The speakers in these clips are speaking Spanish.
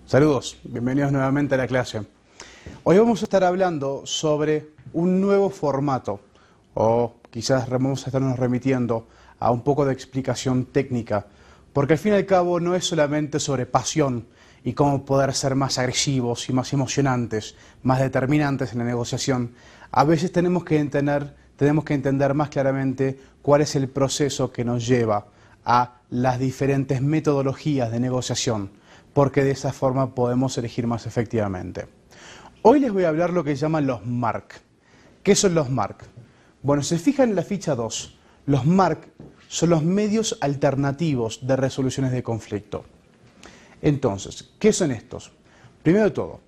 Saludos, bienvenidos nuevamente a la clase. Hoy vamos a estar hablando sobre un nuevo formato, o quizás vamos a estarnos remitiendo a un poco de explicación técnica, porque al fin y al cabo no es solamente sobre pasión y cómo poder ser más agresivos y más emocionantes, más determinantes en la negociación. A veces tenemos que entender más claramente cuál es el proceso que nos lleva a las diferentes metodologías de negociación, porque de esa forma podemos elegir más efectivamente. Hoy les voy a hablar lo que llaman los MARC. ¿Qué son los MARC? Bueno, se fijan en la ficha 2. Los MARC son los medios alternativos de resoluciones de conflicto. Entonces, ¿qué son estos? Primero de todo,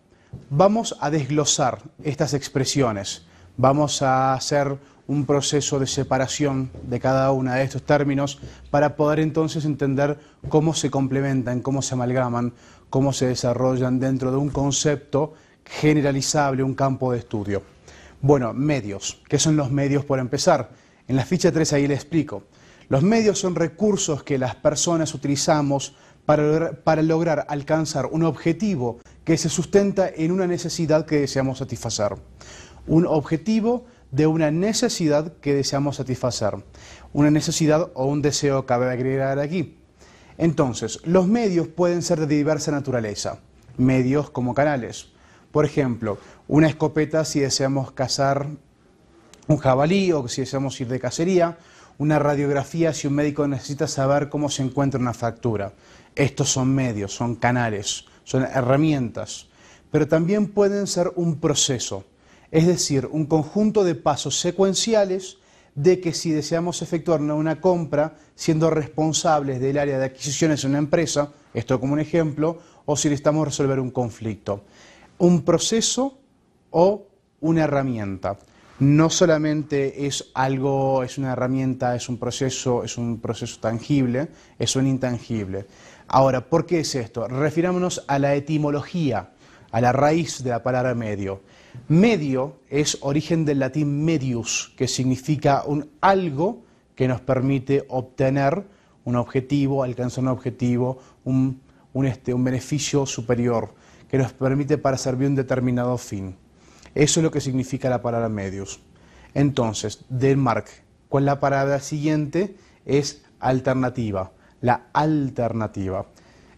vamos a desglosar estas expresiones. Vamos a hacer un proceso de separación de cada uno de estos términos para poder entonces entender cómo se complementan, cómo se amalgaman, cómo se desarrollan dentro de un concepto generalizable, un campo de estudio. Bueno, medios. ¿Qué son los medios por empezar? En la ficha 3 ahí les explico. Los medios son recursos que las personas utilizamos para lograr alcanzar un objetivo que se sustenta en una necesidad que deseamos satisfacer. Un objetivo de una necesidad que deseamos satisfacer. Una necesidad o un deseo cabe agregar aquí. Entonces, los medios pueden ser de diversa naturaleza. Medios como canales. Por ejemplo, una escopeta si deseamos cazar un jabalí o si deseamos ir de cacería. Una radiografía si un médico necesita saber cómo se encuentra una fractura. Estos son medios, son canales, son herramientas. Pero también pueden ser un proceso. Es decir, un conjunto de pasos secuenciales de que si deseamos efectuar una compra, siendo responsables del área de adquisiciones en una empresa, esto como un ejemplo, o si necesitamos resolver un conflicto. Un proceso o una herramienta. No solamente es algo, es una herramienta, es un proceso tangible, es un intangible. Ahora, ¿por qué es esto? Refirámonos a la etimología, a la raíz de la palabra medio. Medio es origen del latín medius, que significa un algo que nos permite obtener un objetivo, alcanzar un objetivo, un beneficio superior, que nos permite para servir un determinado fin. Eso es lo que significa la palabra medius. Entonces, del MARC, ¿cuál es la palabra siguiente? Es alternativa, la alternativa.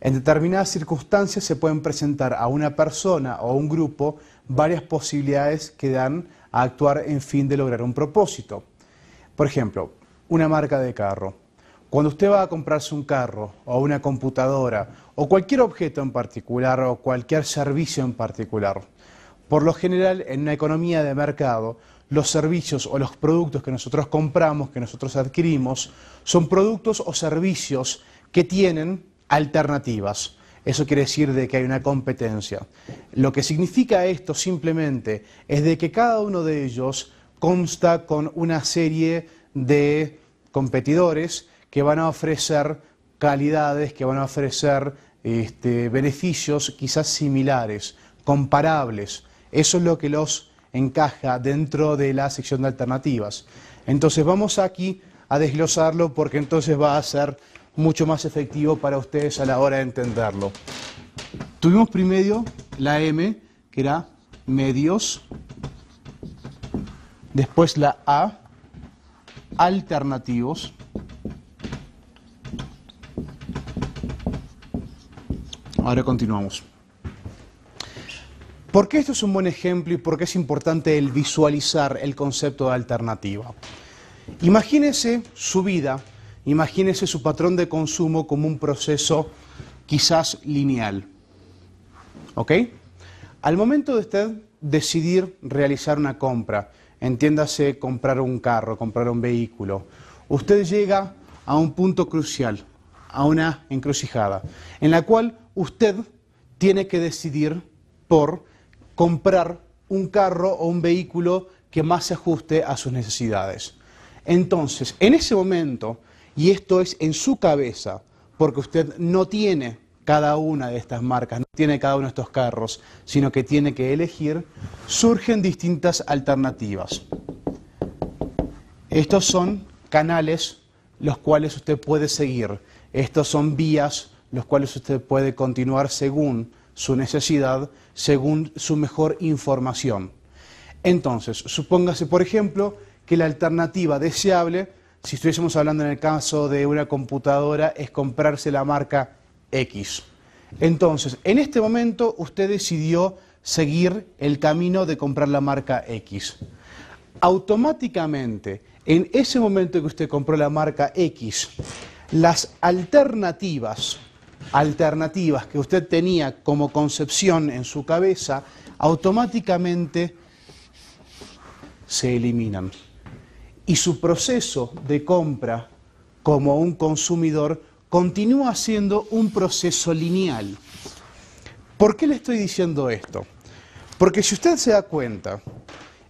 En determinadas circunstancias se pueden presentar a una persona o a un grupo varias posibilidades que dan a actuar en fin de lograr un propósito. Por ejemplo, una marca de carro. Cuando usted va a comprarse un carro o una computadora o cualquier objeto en particular o cualquier servicio en particular, por lo general en una economía de mercado, los servicios o los productos que nosotros compramos, que nosotros adquirimos, son productos o servicios que tienen alternativas. Eso quiere decir de que hay una competencia. Lo que significa esto simplemente es de que cada uno de ellos consta con una serie de competidores que van a ofrecer calidades, que van a ofrecer beneficios quizás similares, comparables. Eso es lo que los encaja dentro de la sección de alternativas. Entonces vamos aquí a desglosarlo porque entonces va a ser mucho más efectivo para ustedes a la hora de entenderlo. Tuvimos primero la M, que era medios, después la A, alternativos, ahora continuamos. ¿Por qué esto es un buen ejemplo y por qué es importante el visualizar el concepto de alternativa? Imagínese su vida. Imagínese su patrón de consumo como un proceso quizás lineal. ¿Ok? Al momento de usted decidir realizar una compra, entiéndase comprar un carro, comprar un vehículo, usted llega a un punto crucial, a una encrucijada, en la cual usted tiene que decidir por comprar un carro o un vehículo que más se ajuste a sus necesidades. Entonces, en ese momento, y esto es en su cabeza, porque usted no tiene cada una de estas marcas, no tiene cada uno de estos carros, sino que tiene que elegir, surgen distintas alternativas. Estos son canales los cuales usted puede seguir. Estos son vías los cuales usted puede continuar según su necesidad, según su mejor información. Entonces, supóngase, por ejemplo, que la alternativa deseable, si estuviésemos hablando en el caso de una computadora, es comprarse la marca X. Entonces, en este momento usted decidió seguir el camino de comprar la marca X. Automáticamente, en ese momento que usted compró la marca X, las alternativas que usted tenía como concepción en su cabeza, automáticamente se eliminan. Y su proceso de compra como un consumidor continúa siendo un proceso lineal. ¿Por qué le estoy diciendo esto? Porque si usted se da cuenta,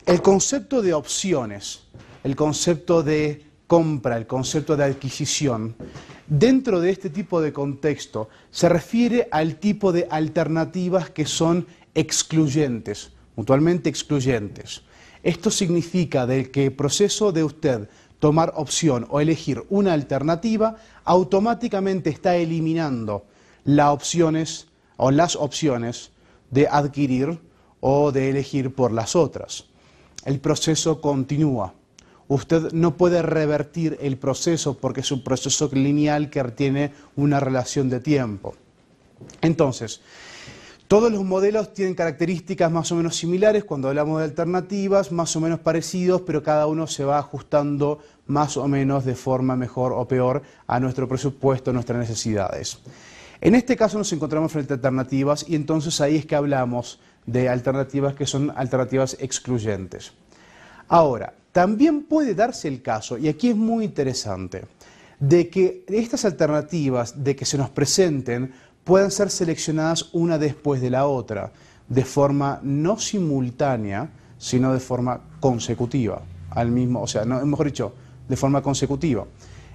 el concepto de opciones, el concepto de compra, el concepto de adquisición, dentro de este tipo de contexto se refiere al tipo de alternativas que son excluyentes, mutuamente excluyentes. Esto significa de que el proceso de usted tomar opción o elegir una alternativa automáticamente está eliminando las opciones de adquirir o de elegir por las otras. El proceso continúa. Usted no puede revertir el proceso porque es un proceso lineal que tiene una relación de tiempo. Entonces, todos los modelos tienen características más o menos similares. Cuando hablamos de alternativas, más o menos parecidos, pero cada uno se va ajustando más o menos de forma mejor o peor a nuestro presupuesto, a nuestras necesidades. En este caso nos encontramos frente a alternativas y entonces ahí es que hablamos de alternativas que son alternativas excluyentes. Ahora, también puede darse el caso, y aquí es muy interesante, de que estas alternativas, de que se nos presenten, puedan ser seleccionadas una después de la otra, de forma no simultánea, sino de forma consecutiva, mejor dicho, de forma consecutiva.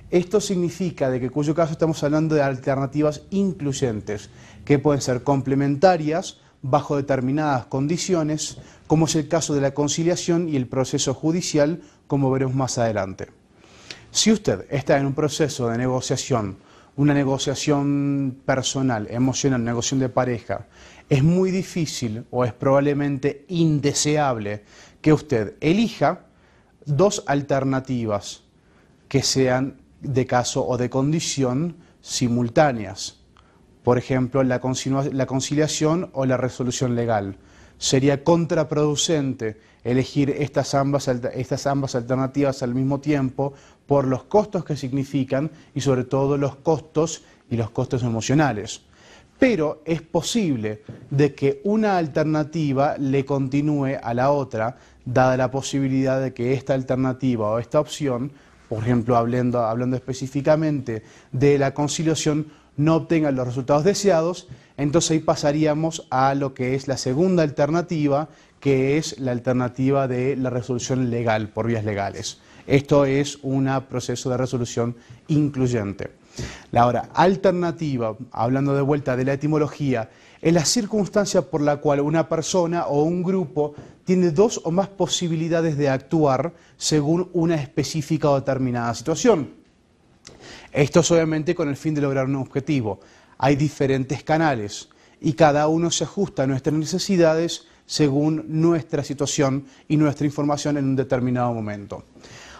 Esto significa de que en cuyo caso estamos hablando de alternativas incluyentes, que pueden ser complementarias bajo determinadas condiciones, como es el caso de la conciliación y el proceso judicial, como veremos más adelante. Si usted está en un proceso de negociación, una negociación personal, emocional, una negociación de pareja, es muy difícil o es probablemente indeseable que usted elija dos alternativas que sean de caso o de condición simultáneas. Por ejemplo, la conciliación o la resolución legal. Sería contraproducente elegir estas ambas alternativas al mismo tiempo por los costos que significan y sobre todo los costos emocionales. Pero es posible de que una alternativa le continúe a la otra, dada la posibilidad de que esta alternativa o esta opción, por ejemplo, hablando específicamente de la conciliación, no obtengan los resultados deseados, entonces ahí pasaríamos a lo que es la segunda alternativa, que es la alternativa de la resolución legal, por vías legales. Esto es un proceso de resolución incluyente. Ahora, alternativa, hablando de vuelta de la etimología, es la circunstancia por la cual una persona o un grupo tiene dos o más posibilidades de actuar según una específica o determinada situación. Esto es obviamente con el fin de lograr un objetivo. Hay diferentes canales y cada uno se ajusta a nuestras necesidades según nuestra situación y nuestra información en un determinado momento.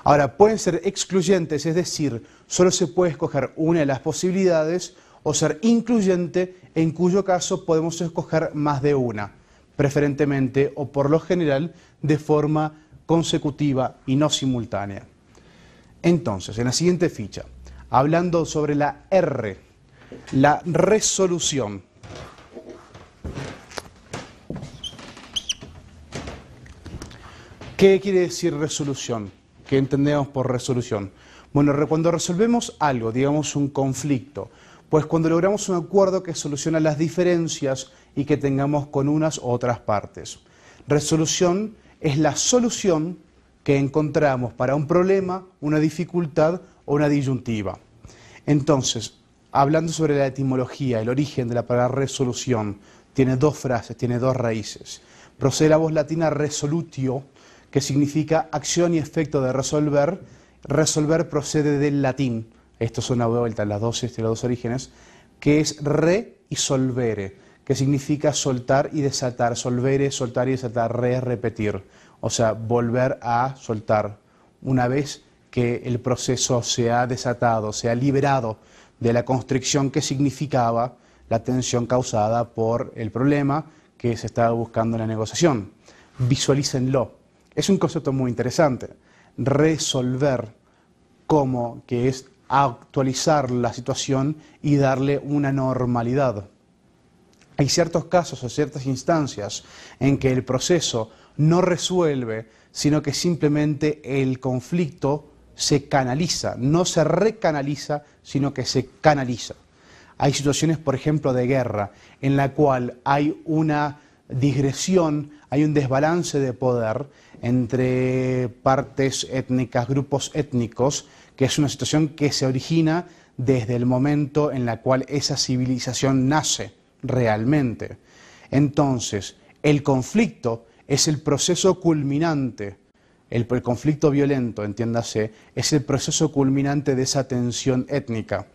Ahora, pueden ser excluyentes, es decir, solo se puede escoger una de las posibilidades, o ser incluyente, en cuyo caso podemos escoger más de una, preferentemente o por lo general de forma consecutiva y no simultánea. Entonces, en la siguiente ficha, hablando sobre la R, la resolución. ¿Qué quiere decir resolución? ¿Qué entendemos por resolución? Bueno, cuando resolvemos algo, digamos un conflicto, pues cuando logramos un acuerdo que soluciona las diferencias y que tengamos con unas u otras partes. Resolución es la solución que encontramos para un problema, una dificultad o una disyuntiva. Entonces, hablando sobre la etimología, el origen de la palabra resolución, tiene dos frases, tiene dos raíces. Procede la voz latina resolutio, que significa acción y efecto de resolver. Resolver procede del latín, esto es una vuelta, los dos orígenes, que es re y solvere, que significa soltar y desatar, solvere, soltar y desatar, repetir. O sea, volver a soltar una vez que el proceso se ha desatado, se ha liberado de la constricción que significaba la tensión causada por el problema que se estaba buscando en la negociación. Visualícenlo. Es un concepto muy interesante. Resolver, como que es actualizar la situación y darle una normalidad. Hay ciertos casos o ciertas instancias en que el proceso no resuelve, sino que simplemente el conflicto se canaliza, no se recanaliza, sino que se canaliza. Hay situaciones, por ejemplo, de guerra, en la cual hay una digresión, hay un desbalance de poder entre partes étnicas, grupos étnicos, que es una situación que se origina desde el momento en el cual esa civilización nace realmente. Entonces, el conflicto es el proceso culminante, el conflicto violento, entiéndase, es el proceso culminante de esa tensión étnica.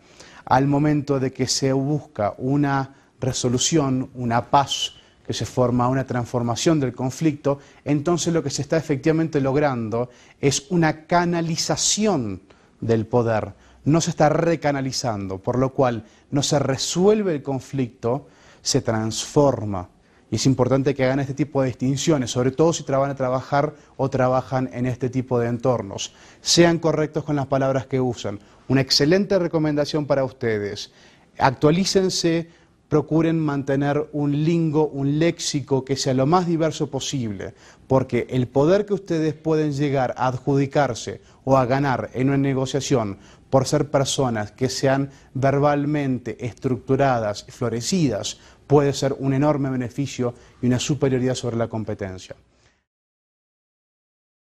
Al momento de que se busca una resolución, una paz, que se forma una transformación del conflicto, entonces lo que se está efectivamente logrando es una canalización del poder. No se está recanalizando, por lo cual no se resuelve el conflicto, se transforma. Y es importante que hagan este tipo de distinciones, sobre todo si van a trabajar o trabajan en este tipo de entornos. Sean correctos con las palabras que usan. Una excelente recomendación para ustedes. Actualícense, procuren mantener un lingo, un léxico que sea lo más diverso posible, porque el poder que ustedes pueden llegar a adjudicarse o a ganar en una negociación por ser personas que sean verbalmente estructuradas y florecidas, puede ser un enorme beneficio y una superioridad sobre la competencia.